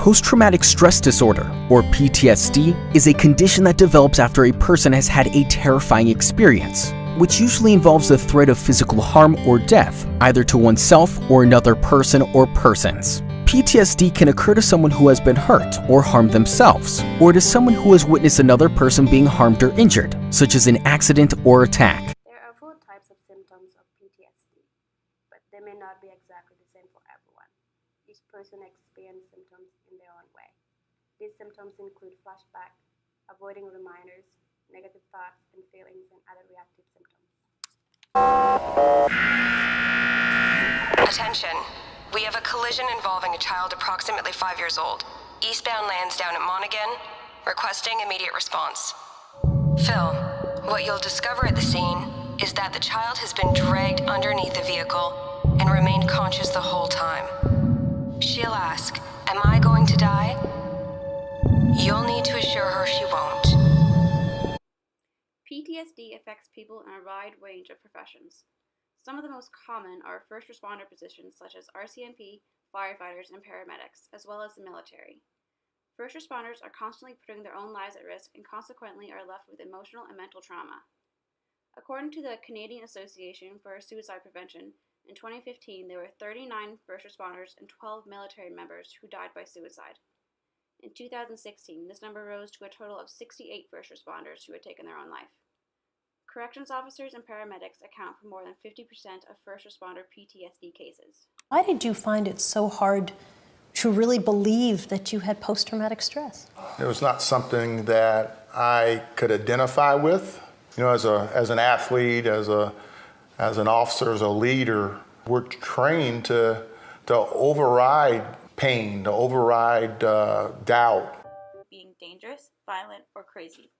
Post-traumatic stress disorder, or PTSD, is a condition that develops after a person has had a terrifying experience, which usually involves the threat of physical harm or death, either to oneself or another person or persons. PTSD can occur to someone who has been hurt or harmed themselves, or to someone who has witnessed another person being harmed or injured, such as an accident or attack. There are four types of symptoms of PTSD, but they may not be exactly the same for everyone. Each person experiences symptoms in their own way. These symptoms include flashback, avoiding reminders, negative thoughts and feelings, and other reactive symptoms. Attention. We have a collision involving a child approximately 5 years old. Eastbound Lansdowne at Monaghan, requesting immediate response. Phil, what you'll discover at the scene is that the child has been dragged underneath the vehicle and remained conscious the whole time. She'll ask, "Am I going to die?" You'll need to assure her she won't. PTSD affects people in a wide range of professions. Some of the most common are first responder positions such as RCMP, firefighters, and paramedics, as well as the military. First responders are constantly putting their own lives at risk and consequently are left with emotional and mental trauma. According to the Canadian Association for Suicide Prevention, in 2015 there were 39 first responders and 12 military members who died by suicide. In 2016, this number rose to a total of 68 first responders who had taken their own life. Corrections officers and paramedics account for more than 50% of first responder PTSD cases. Why did you find it so hard to really believe that you had post-traumatic stress? It was not something that I could identify with. You know, as an athlete, as an officer, as a leader, we're trained to override pain, to override doubt. Being dangerous, violent, or crazy.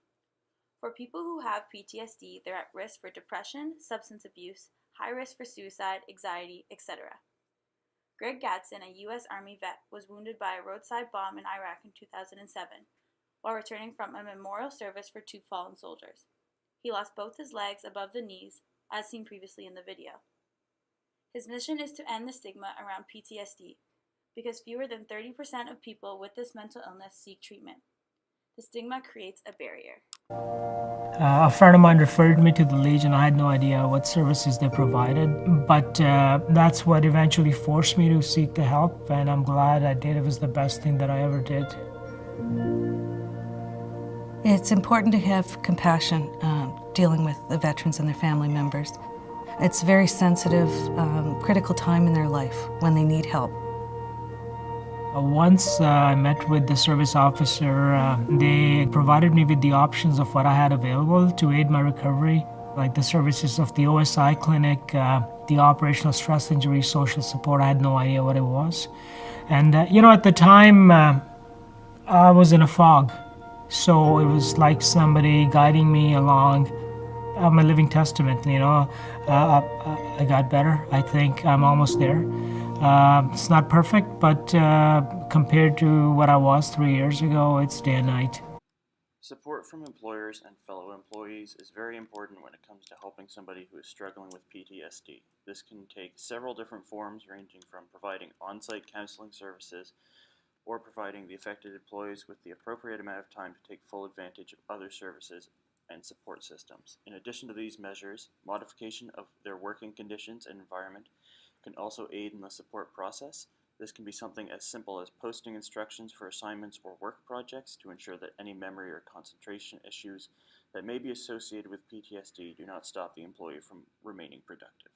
For people who have PTSD, they're at risk for depression, substance abuse, high risk for suicide, anxiety, etc. Greg Gadsden, a U.S. Army vet, was wounded by a roadside bomb in Iraq in 2007 while returning from a memorial service for 2 fallen soldiers. He lost both his legs above the knees, as seen previously in the video. His mission is to end the stigma around PTSD because fewer than 30% of people with this mental illness seek treatment. The stigma creates a barrier. A friend of mine referred me to the Legion. I had no idea what services they provided, but that's what eventually forced me to seek the help, and I'm glad I did. It was the best thing that I ever did. It's important to have compassion dealing with the veterans and their family members. It's a very sensitive, critical time in their life when they need help. Once I met with the service officer, they provided me with the options of what I had available to aid my recovery, like the services of the OSI clinic, the operational stress injury social support. I had no idea what it was. And, at the time, I was in a fog. So it was like somebody guiding me along. I'm a living testament, I got better. I think I'm almost there. It's not perfect, but compared to what I was 3 years ago, it's day and night. Support from employers and fellow employees is very important when it comes to helping somebody who is struggling with PTSD. This can take several different forms, ranging from providing on-site counseling services or providing the affected employees with the appropriate amount of time to take full advantage of other services and support systems. In addition to these measures, modification of their working conditions and environment can also aid in the support process. This can be something as simple as posting instructions for assignments or work projects to ensure that any memory or concentration issues that may be associated with PTSD do not stop the employee from remaining productive.